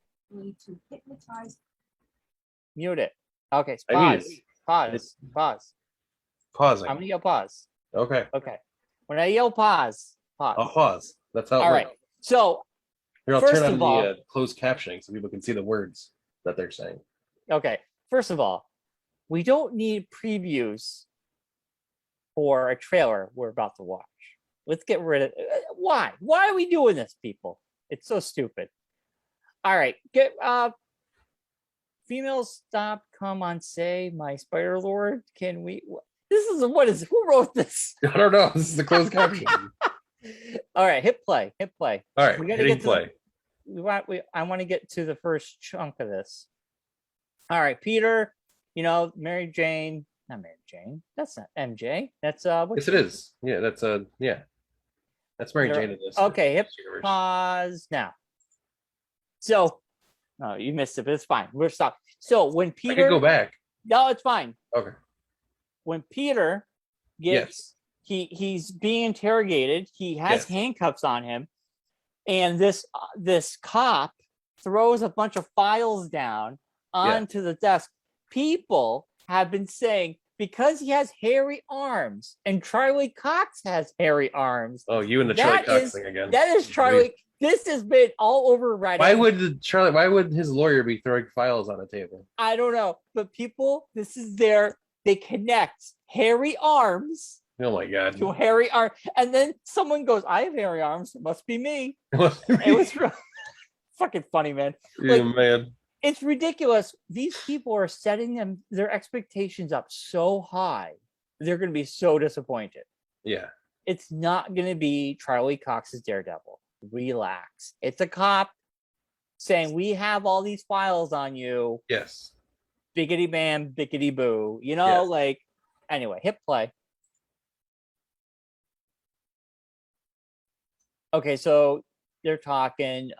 Mute it. Okay, pause. Pausing. I'm gonna yell pause. Okay. When I yell pause. I'll pause. That's how it all works. Right. So here, I'll turn on the closed captioning so people can see the words that they're saying. Okay. First of all, we don't need previews for a trailer we're about to watch. Let's get rid of why? Why are we doing this, people? It's so stupid. All right. Get females stop, come on, say my Spider Lord. Can we who wrote this? I don't know. This is the closed caption. All right, hit play. All right, we gotta get play. I want to get to the first chunk of this. All right, Peter, Mary Jane, not Mary Jane. That's not MJ. That's yes, it is. Yeah, that's that's Mary Jane in this. Okay, hit pause now. So, no, you missed it, but it's fine. We're stopped. So when Peter, I can go back. No, it's fine. Okay. When Peter gets he's being interrogated. He has handcuffs on him, and this cop throws a bunch of files down onto the desk. People have been saying because he has hairy arms, and Charlie Cox has hairy arms. Oh, you and the Charlie Cox thing again. That is Charlie. This has been all over Reddit. Why would his lawyer be throwing files on a table? I don't know, but people, this is they connect hairy arms. Oh my god! To hairy arm, and then someone goes, "I have hairy arms. It must be me." It was fucking funny, man. Man, it's ridiculous. These people are setting their expectations up so high, they're going to be so disappointed. Yeah, it's not going to be Charlie Cox's Daredevil. Relax. It's a cop saying, "We have all these files on you." Yes. Biggity bam, biggity boo. Anyway, hit play. Okay, so they're talking,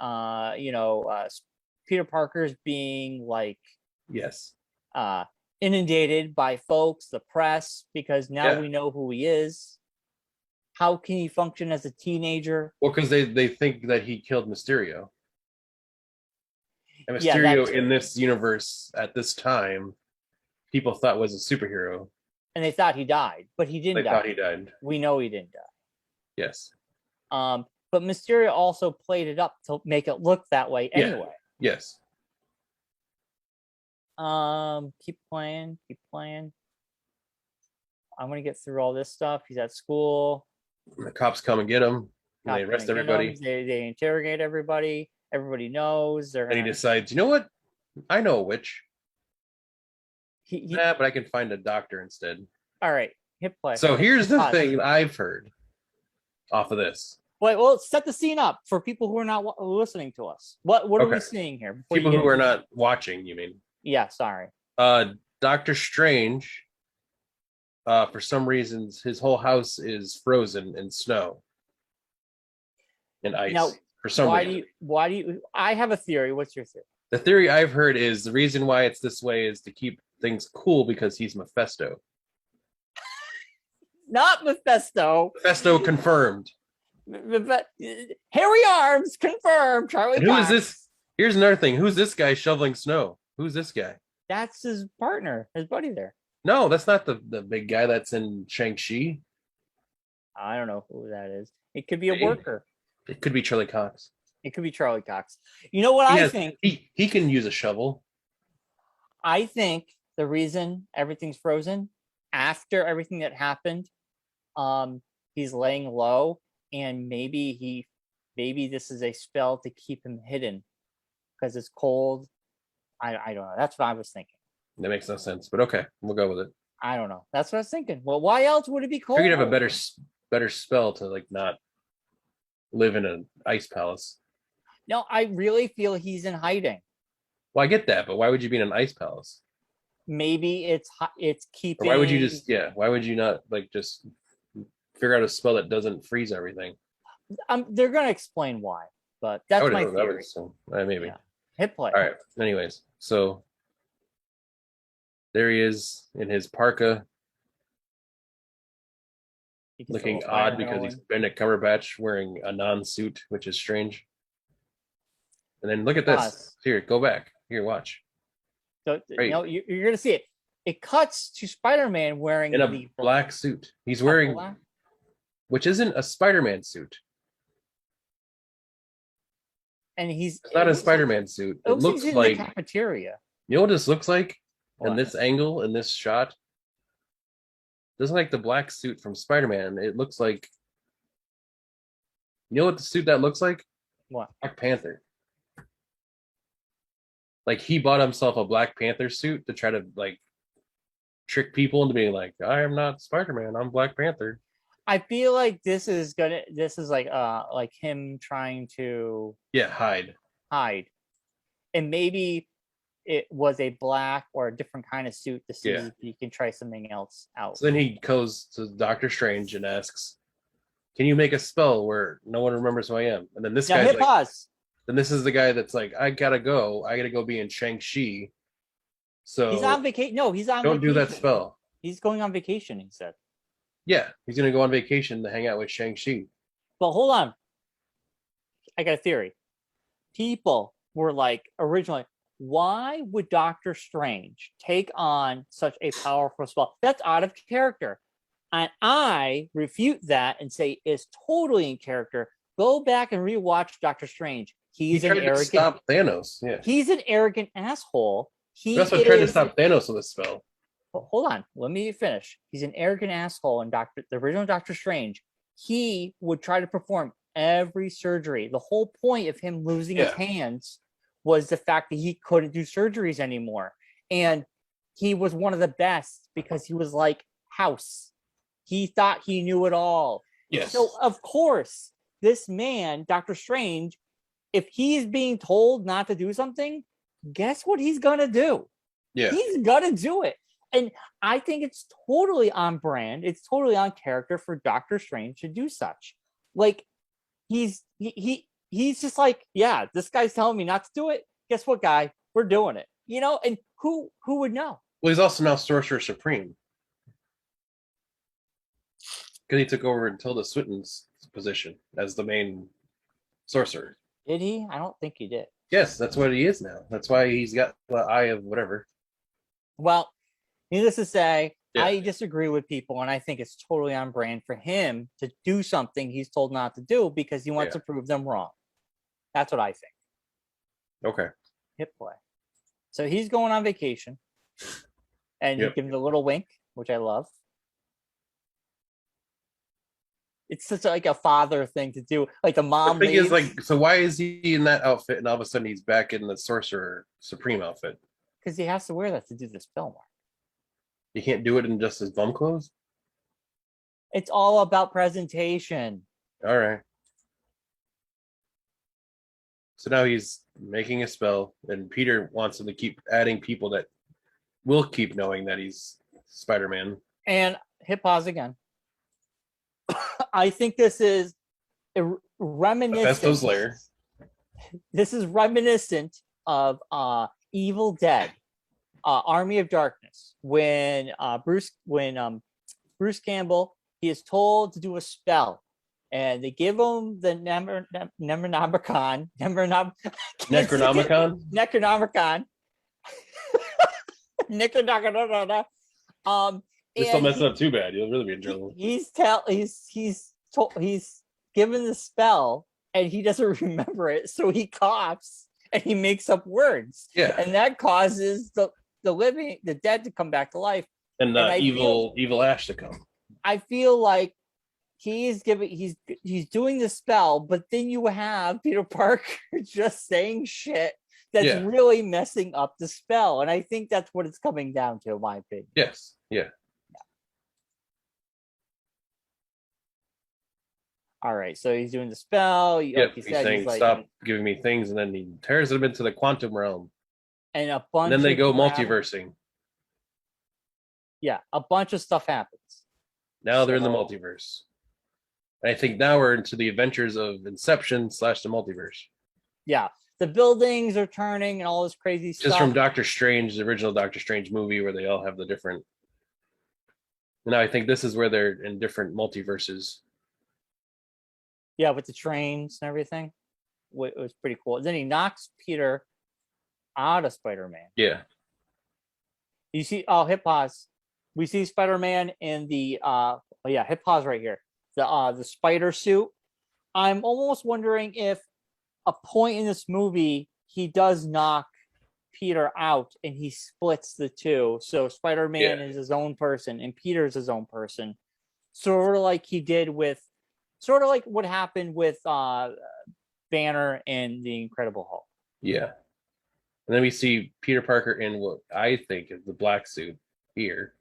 Peter Parker's being inundated by folks, the press, because now we know who he is. How can he function as a teenager? Well, because they think that he killed Mysterio. And Mysterio in this universe at this time, people thought was a superhero. And they thought he died, but he didn't die. They thought he died. We know he didn't die. Yes. But Mysterio also played it up to make it look that way anyway. Yes. Keep playing. I'm gonna get through all this stuff. He's at school. The cops come and get him. And they arrest everybody. They interrogate everybody. Everybody knows. And he decides, you know what? I know a witch. But I can find a doctor instead. All right, hit play. So here's the thing I've heard off of this. Wait, well, set the scene up for people who are not listening to us. What are we seeing here? People who are not watching, you mean? Yeah, sorry. Doctor Strange, for some reasons, his whole house is frozen in snow. and ice Now, for some reason. why do you? I have a theory. What's your theory? The theory I've heard is the reason why it's this way is to keep things cool because he's Mephisto. Not Mephisto. Mephisto confirmed. Hairy arms confirmed. Charlie. And who is this? Here's another thing. Who's this guy shoveling snow? Who's this guy? That's his partner, his buddy there. No, that's not the big guy that's in Shang-Chi. I don't know who that is. It could be a worker. It could be Charlie Cox. It could be Charlie Cox. You know what I think? He can use a shovel. I think the reason everything's frozen after everything that happened, he's laying low, and maybe this is a spell to keep him hidden because it's cold. I don't know. That's what I was thinking. That makes no sense, but okay, we'll go with it. I don't know. That's what I was thinking. Well, why else would it be cold? I figured have a better spell to like not live in an ice palace. No, I really feel he's in hiding. Well, I get that, but why would you be in an ice palace? Maybe it's keeping. Or why would you why would you not like just figure out a spell that doesn't freeze everything? They're gonna explain why, but that's my theory. Maybe. Yeah. Hit play. All right. Anyways, so there he is in his parka, looking odd because he's Benedict Cumberbatch wearing a non-suit, which is strange. And then look at this. Here, go back. Here, watch. So you're gonna see it. It cuts to Spider-Man wearing in a black suit. He's wearing, which isn't a Spider-Man suit. And it's not a Spider-Man suit. It looks like the cafeteria. You know what this looks like? In this angle, in this shot, doesn't like the black suit from Spider-Man. It looks like, you know what the suit that looks like? What? Black Panther. Like he bought himself a Black Panther suit to try to like trick people into being like, I am not Spider-Man, I'm Black Panther. I feel like this is like him trying to hide. And maybe it was a black or a different kind of suit to see if you can try something else out. So then he goes to Doctor Strange and asks, can you make a spell where no one remembers who I am? And then this guy's like, pause. Then this is the guy that's like, I gotta go be in Shang-Chi. So he's on vacation. No, he's on don't vacation. Do that spell. He's going on vacation, he said. Yeah, he's gonna go on vacation to hang out with Shang-Chi. But hold on. I got a theory. People were like, originally, why would Doctor Strange take on such a powerful spell? That's out of character. And I refute that and say it's totally in character. Go back and rewatch Doctor Strange. He's an arrogant. To stop Thanos. Yeah. He's an arrogant asshole. He also tried to stop Thanos with a spell. Hold on, let me finish. He's an arrogant asshole, and the original Doctor Strange, he would try to perform every surgery. The whole point of him losing his hands was the fact that he couldn't do surgeries anymore, and he was one of the best because he was like House. He thought he knew it all. Yes. So of course, this man, Doctor Strange, if he's being told not to do something, guess what he's gonna do? Yeah, he's gonna do it. And I think it's totally on brand. It's totally on character for Doctor Strange to do such. Like he's just like, yeah, this guy's telling me not to do it. Guess what, guy? We're doing it. You know, and who would know? Well, he's also now Sorcerer Supreme. Because he took over Tilda Swinton's position as the main sorcerer. Did he? I don't think he did. Yes, that's what he is now. That's why he's got the eye of whatever. Well, needless to say, I disagree with people, and I think it's totally on brand for him to do something he's told not to do because he wants to prove them wrong. That's what I think. Okay. Hit play. So he's going on vacation, and you give him the little wink, which I love. It's such like a father thing to do. Like the mom. The thing is, like, so why is he in that outfit, and all of a sudden he's back in the Sorcerer Supreme outfit? Because he has to wear that to do this film. You can't do it in just his bum clothes? It's all about presentation. All right. So now he's making a spell, and Peter wants him to keep adding people that will keep knowing that he's Spider-Man. And hit pause again. I think this is Mephisto's lair. This is reminiscent of Evil Dead, Army of Darkness, when Bruce Campbell, he is told to do a spell, and they give him the Necronomicon. Just don't mess it up too bad. You'll really be in trouble. He's given the spell, and he doesn't remember it, so he coughs and he makes up words. Yeah, and that causes the dead to come back to life, and evil Ash to come. I feel like he's doing the spell, but then you have Peter Parker just saying shit that's really messing up the spell, and I think that's what it's coming down to, in my opinion. Yes. Yeah. All right, so he's doing the spell. Yep, he's saying, "Stop giving me things," and then he tears them into the quantum realm. And a bunch. And then they go multiversing. Yeah, a bunch of stuff happens. Now they're in the multiverse. And I think now we're into the adventures of Inception / the multiverse. Yeah, the buildings are turning and all this crazy stuff. Just from Doctor Strange, the original Doctor Strange movie, where they all have the different. Now I think this is where they're in different multiverses. Yeah, with the trains and everything. It was pretty cool. Then he knocks Peter out of Spider-Man. Yeah. You see, hit pause. We see Spider-Man in the hit pause right here. The spider suit. I'm almost wondering if a point in this movie he does knock Peter out and he splits the two. So Spider-Man is his own person and Peter's his own person. Sort of like what happened with Banner and the Incredible Hulk. Yeah. And then we see Peter Parker in what I think is the black suit here.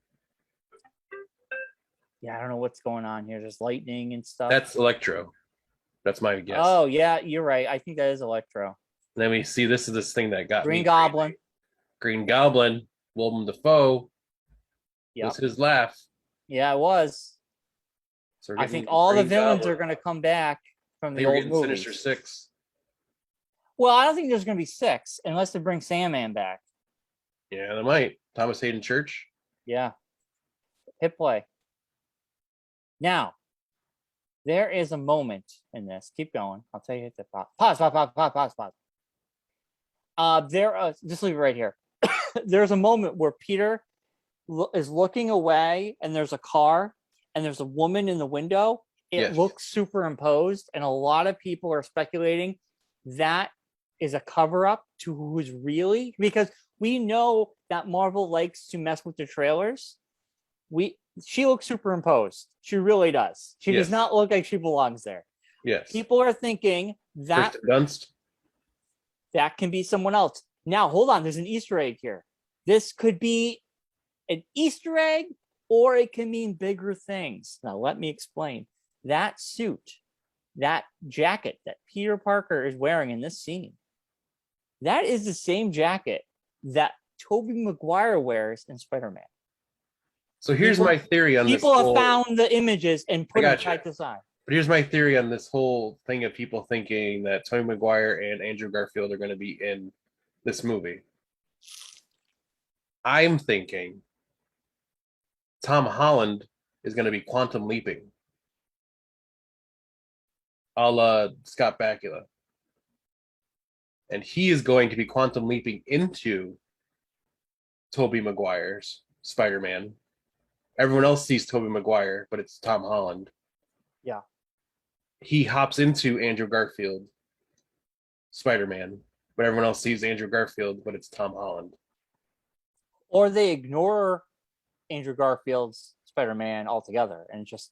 Yeah, I don't know what's going on here. There's lightning and stuff. That's Electro. That's my guess. Oh, yeah, you're right. I think that is Electro. And then we see this thing that got Green Goblin. Green Goblin, Willem Dafoe. Yeah. Was his laugh. Yeah, it was. So I think all the villains are going to come back from the old movies. Sinister Six. Well, I don't think there's going to be 6 unless they bring Sandman back. Yeah, they might. Thomas Hayden Church. Yeah. Hit play. Now, there is a moment in this. Keep going. I'll tell you. Hit the pause. Just leave it right here. There's a moment where Peter is looking away, and there's a car, and there's a woman in the window. It looks superimposed, and a lot of people are speculating that is a cover-up to who's really, because we know that Marvel likes to mess with the trailers. She looks superimposed. She really does. She does not look like she belongs there. Yes. People are thinking that Kristen Dunst. That can be someone else. Now, hold on. There's an Easter egg here. This could be an Easter egg, or it can mean bigger things. Now, let me explain. That suit, that jacket that Peter Parker is wearing in this scene, that is the same jacket that Tobey Maguire wears in Spider-Man. So here's my theory on this. People have found the images and put them side to side. But here's my theory on this whole thing of people thinking that Tobey Maguire and Andrew Garfield are going to be in this movie. I'm thinking Tom Holland is going to be quantum leaping, a la Scott Bakula. And he is going to be quantum leaping into Tobey Maguire's Spider-Man. Everyone else sees Tobey Maguire, but it's Tom Holland. Yeah. He hops into Andrew Garfield, Spider-Man, but everyone else sees Andrew Garfield, but it's Tom Holland. Or they ignore Andrew Garfield's Spider-Man altogether and just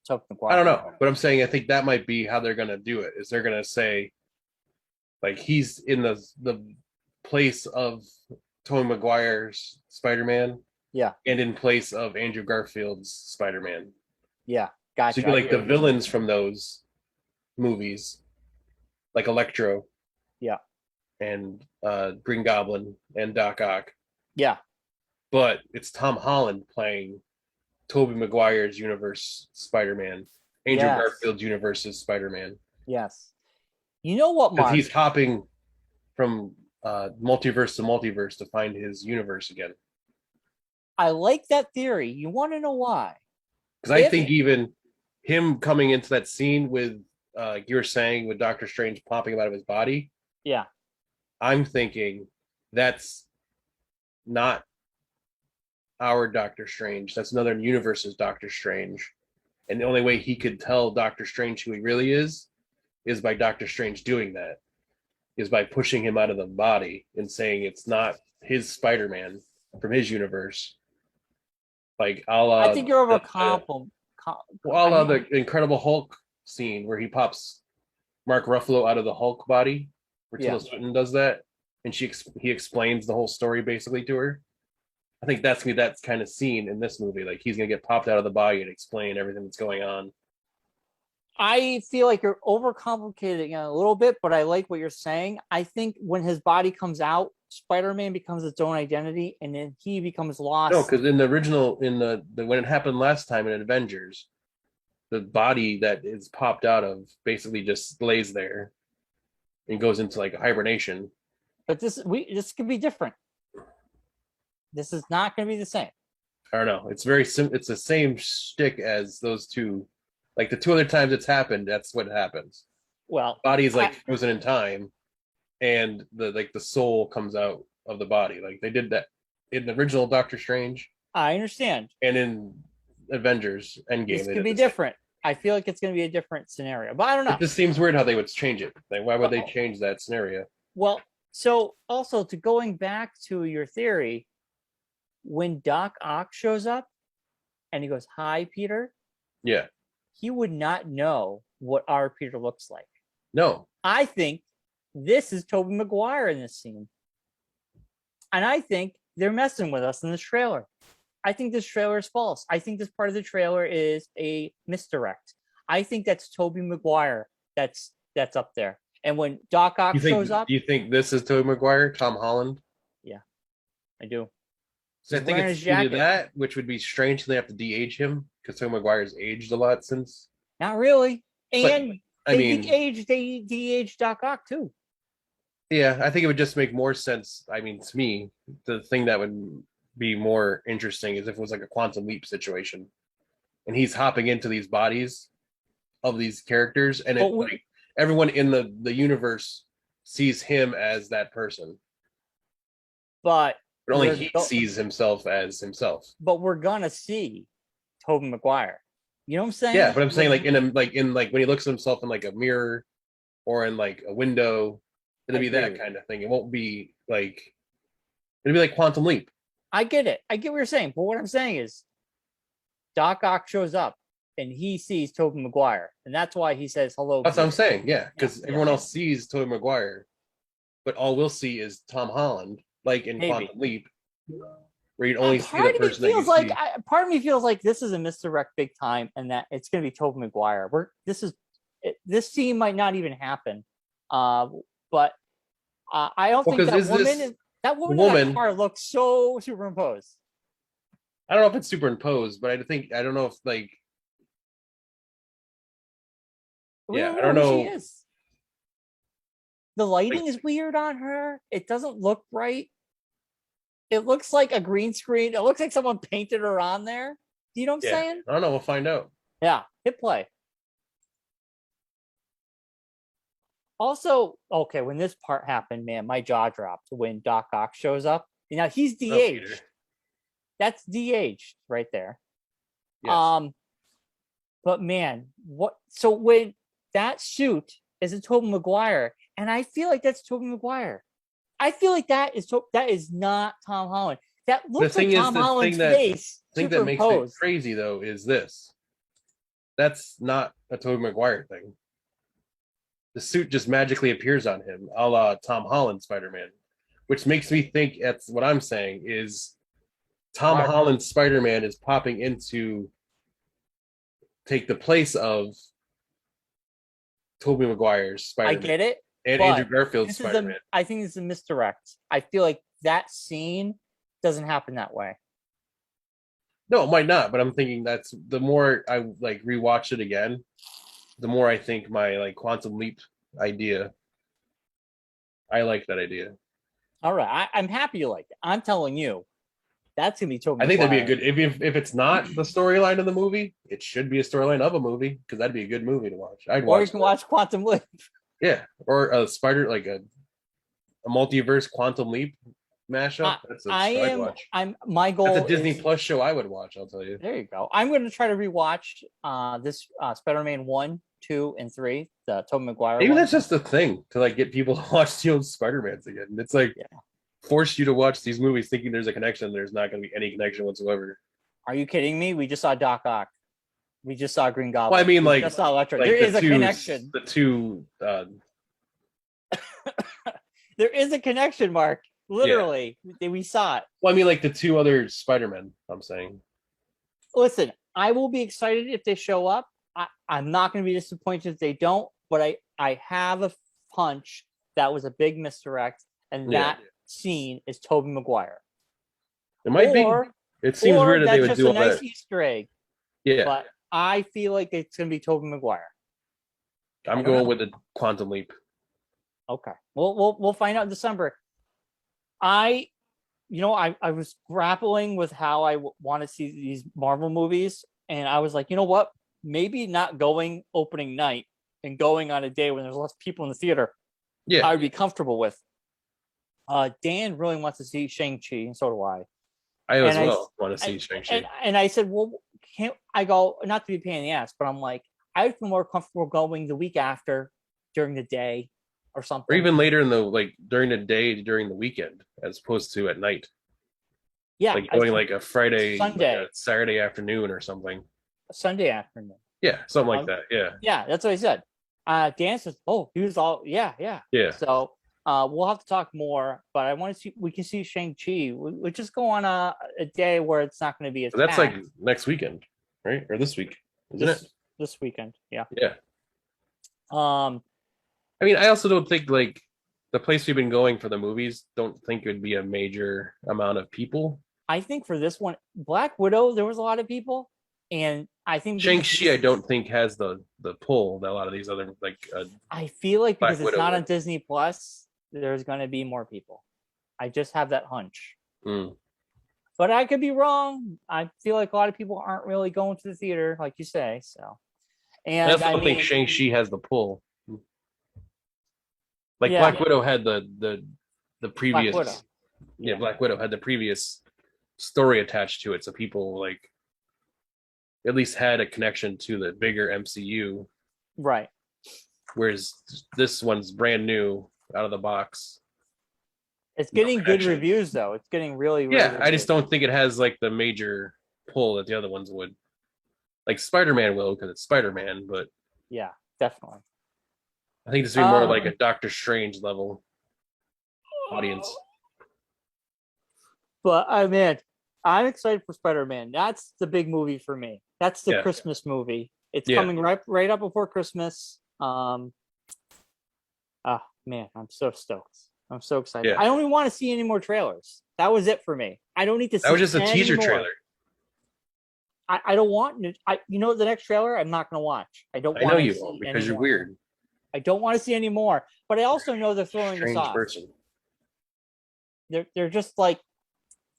Tobey Maguire. I don't know, but I'm saying I think that might be how they're going to do it. Is they're going to say, like, he's in the place of Tobey Maguire's Spider-Man. Yeah. And in place of Andrew Garfield's Spider-Man. Yeah. Gotcha. So you like the villains from those movies, like Electro. Yeah. And Green Goblin and Doc Ock. Yeah. But it's Tom Holland playing Tobey Maguire's universe Spider-Man. Andrew Garfield's universe's Spider-Man. Yes. You know what, because Mark? he's hopping from multiverse to multiverse to find his universe again. I like that theory. You want to know why? Because I think even him coming into that scene with you were saying with Doctor Strange popping him out of his body. Yeah. I'm thinking that's not our Doctor Strange. That's another universe's Doctor Strange. And the only way he could tell Doctor Strange who he really is by Doctor Strange doing that. Is by pushing him out of the body and saying it's not his Spider-Man from his universe. Like I think you're over complimenting. The Incredible Hulk scene where he pops Mark Ruffalo out of the Hulk body, where Tilda Swinton does that, and he explains the whole story basically to her. I think that's gonna be that kind of scene in this movie. Like he's gonna get popped out of the body and explain everything that's going on. I feel like you're overcomplicating it a little bit, but I like what you're saying. I think when his body comes out, Spider-Man becomes its own identity, and then he becomes lost. No, because in the original, in the when it happened last time in Avengers, the body that is popped out of basically just lays there and goes into like hibernation. But this could be different. This is not going to be the same. I don't know. It's it's the same shtick as those two. Like the two other times it's happened, that's what happens. Well, body is like frozen in time, and the soul comes out of the body. Like they did that in the original Doctor Strange. I understand. And in Avengers Endgame, this could be different. I feel like it's going to be a different scenario, but I don't know. It just seems weird how they would change it. Like, why would they change that scenario? Well, so also to going back to your theory, when Doc Ock shows up and he goes, "Hi, Peter." Yeah. He would not know what our Peter looks like. No. I think this is Tobey Maguire in this scene. And I think they're messing with us in this trailer. I think this trailer is false. I think this part of the trailer is a misdirect. I think that's Tobey Maguire that's up there. And when Doc Ock shows up... Do you think this is Tobey Maguire, Tom Holland? Yeah, I do. So I think it's either that, which would be strange. They have to de-age him because Tobey Maguire's aged a lot since. Not really. And but, they de-aged Doc Ock too. Yeah, I think it would just make more sense. I mean, to me, the thing that would be more interesting is if it was like a quantum leap situation, and he's hopping into these bodies of these characters, and like everyone in the universe sees him as that person. But only he sees himself as himself. But we're gonna see Tobey Maguire. You know what I'm saying? Yeah, but I'm saying like when he looks at himself in like a mirror or in like a window, it'll be that kind of thing. It won't be like it'll be like Quantum Leap. I get it. I get what you're saying. But what I'm saying is Doc Ock shows up and he sees Tobey Maguire. And that's why he says hello. That's what I'm saying. Yeah. Because everyone else sees Tobey Maguire, but all we'll see is Tom Holland. Like in Quantum Leap, where you'd only see the person that you see. Part of me feels like this is a misdirect big time, and that it's going to be Tobey Maguire. This scene might not even happen, but I don't think that woman in that car looks so superimposed. I don't know if it's superimposed, but I don't know if like. Yeah, I don't know. She is. The lighting is weird on her. It doesn't look right. It looks like a green screen. It looks like someone painted her on there. Do you know what I'm saying? I don't know. We'll find out. Yeah, hit play. Also, okay, when this part happened, man, my jaw dropped when Doc Ock shows up. Now he's de-aged. That's de-aged right there. Yes. But man, what? So when that suit is a Tobey Maguire, and I feel like that's Tobey Maguire. I feel like that is not Tom Holland. That looks like Tom Holland's face. The thing that makes it crazy though is this. That's not a Tobey Maguire thing. The suit just magically appears on him, a la Tom Holland Spider-Man, which makes me think that's what I'm saying is Tom Holland Spider-Man is popping in to take the place of Tobey Maguire's Spider-Man. I get it. And Andrew Garfield's Spider-Man. I think it's a misdirect. I feel like that scene doesn't happen that way. No, it might not, but I'm thinking that's the more I like rewatch it again, the more I think my like quantum leap idea. I like that idea. All right, I'm happy you like it. I'm telling you, that's gonna be Tobey I think that'd be a Maguire. good if it's not the storyline of the movie, it should be a storyline of a movie because that'd be a good movie to watch. I'd Or you watch can that. watch Quantum Leap. Yeah, or a spider like a multiverse quantum leap mashup. That's a show I'd watch. My That's a goal Disney is. Plus show I would watch. I'll tell you. There you go. I'm going to try to rewatch this Spider-Man 1, 2, and 3, the Tobey Maguire Maybe one. that's just the thing to like get people to watch the old Spider-Mans again. It's like force you to watch these movies thinking there's a connection. There's not going to be any connection whatsoever. Are you kidding me? We just saw Doc Ock. We just saw Green Goblin. Well, I mean, we just saw Electro. like there is a connection. The two. There is a connection, Mark. Literally, we saw it. Well, I mean, like the two other Spider-Men. I'm saying. Listen, I will be excited if they show up. I'm not going to be disappointed if they don't. But I have a hunch that was a big misdirect, and that scene is Tobey Maguire. It might be. It seems weird that they would do all that. That's just a nice Easter egg. Yeah, but I feel like it's going to be Tobey Maguire. I'm going with the quantum leap. Okay, we'll find out in December. I was grappling with how I want to see these Marvel movies, and I was like, you know what? Maybe not going opening night and going on a day when there's less people in the theater. Yeah, I would be comfortable with. Dan really wants to see Shang-Chi, and so do I. I as well want to see Shang-Chi. And I said, well, can't I go? Not to be a pain in the ass, but I'm like, I'd feel more comfortable going the week after during the day or something, or even later in the during the day during the weekend as opposed to at night. Yeah, like going like a Friday, Sunday, like a Saturday afternoon or something. A Sunday afternoon. Yeah, something like that. Yeah, that's what I said. Dan says, "Oh, he was all yeah." So we'll have to talk more, but I want to see. We can see Shang-Chi. We just go on a day where it's not going to be as. That's like next weekend, right? Or this week, isn't it? This weekend, yeah. Yeah. I mean, I also don't think like the place we've been going for the movies. Don't think it would be a major amount of people. I think for this one, Black Widow, there was a lot of people, and I think Shang-Chi, I don't think has the pull that a lot of these other I feel like because it's not on would. Disney Plus, there's going to be more people. I just have that hunch. But I could be wrong. I feel like a lot of people aren't really going to the theater, like you say. So, and I also don't think Shang-Chi has the pull. Like Yeah. Black Widow had the previous, Black Widow. yeah, Black Widow had the previous story attached to it, so people like at least had a connection to the bigger MCU. Right. Whereas this one's brand new out of the box. It's getting good reviews though. It's getting really, really Yeah, good I just don't think it has like the major pull that the other ones would. Like Spider-Man will because it's Spider-Man, but yeah, definitely. I think this would be more like a Doctor Strange level audience. But I'm excited for Spider-Man. That's the big movie for me. That's the Christmas movie. It's coming right up before Christmas. Man, I'm so stoked. I'm so excited. Yeah. I don't even want to see any more trailers. That was it for me. I don't need to see that was just a teaser more. trailer. I don't want the next trailer I'm not going to watch. I know you won't because you're weird. I don't want to see any more. But I also know they're throwing us off. Person. They're just like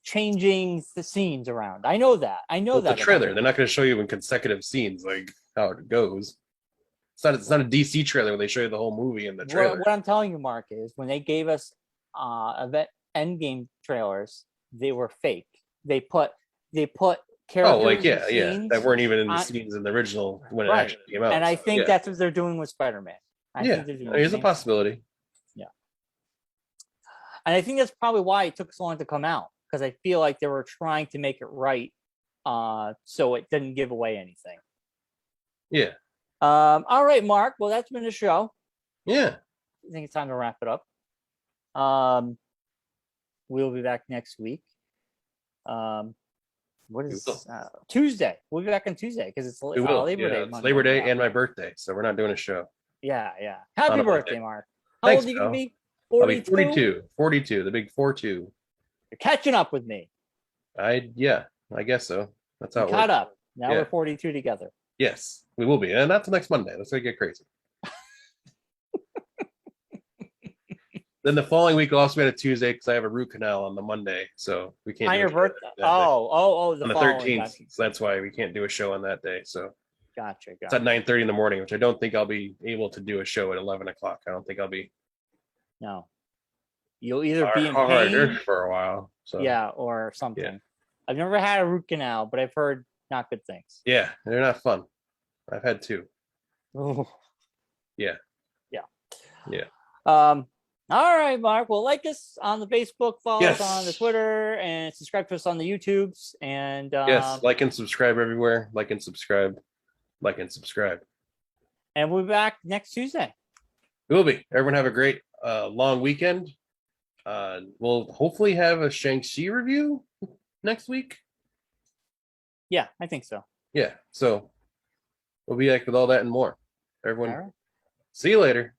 changing the scenes around. I know that. The trailer. They're not going to show you in consecutive scenes like how it goes. It's not a DC trailer where they show you the whole movie in the trailer. What I'm telling you, Mark, is when they gave us event Endgame trailers, they were fake. They put characters scenes that weren't even in the scenes in the original when it actually came out. And I think that's what they're doing with Spider-Man. There's a possibility. Yeah. And I think that's probably why it took so long to come out, because I feel like they were trying to make it right so it didn't give away anything. Yeah. All right, Mark. Well, that's been the show. Yeah. I think it's time to wrap it up. We'll be back next week. What is Tuesday? We'll be back on Tuesday because it's Labor Day. It's Labor Day and my birthday, so we're not doing a show. Yeah. Happy birthday, Mark. How old are you going to be? 42? I'll be 42, the big 4-2. You're catching up with me. I guess so. That's how it caught works. up. Now we're 42 together. Yes, we will be, and not till next Monday. Let's not get crazy. Then the following week will also be on a Tuesday because I have a root canal on the Monday, so we can't On do your a show birthday? that day. Oh, On the following. 13th. So that's why we can't do a show on that day. So Gotcha. it's at 9:30 in the morning, which I don't think I'll be able to do a show at 11 o'clock. I don't think I'll be No. You'll either be in pain for a while. So yeah, or something. Yeah. I've never had a root canal, but I've heard not good things. Yeah, they're not fun. I've had two. Oh. Yeah. Yeah. All right, Mark. Well, like us on the Facebook, follow us on the Twitter, and subscribe to us on the YouTubes. And yes, like and subscribe everywhere. Like and subscribe. Like and subscribe. And we'll be back next Tuesday. We will be. Everyone have a great long weekend. We'll hopefully have a Shang-Chi review next week. Yeah, I think so. Yeah, so we'll be back with all that and more. Everyone, all right. See you later.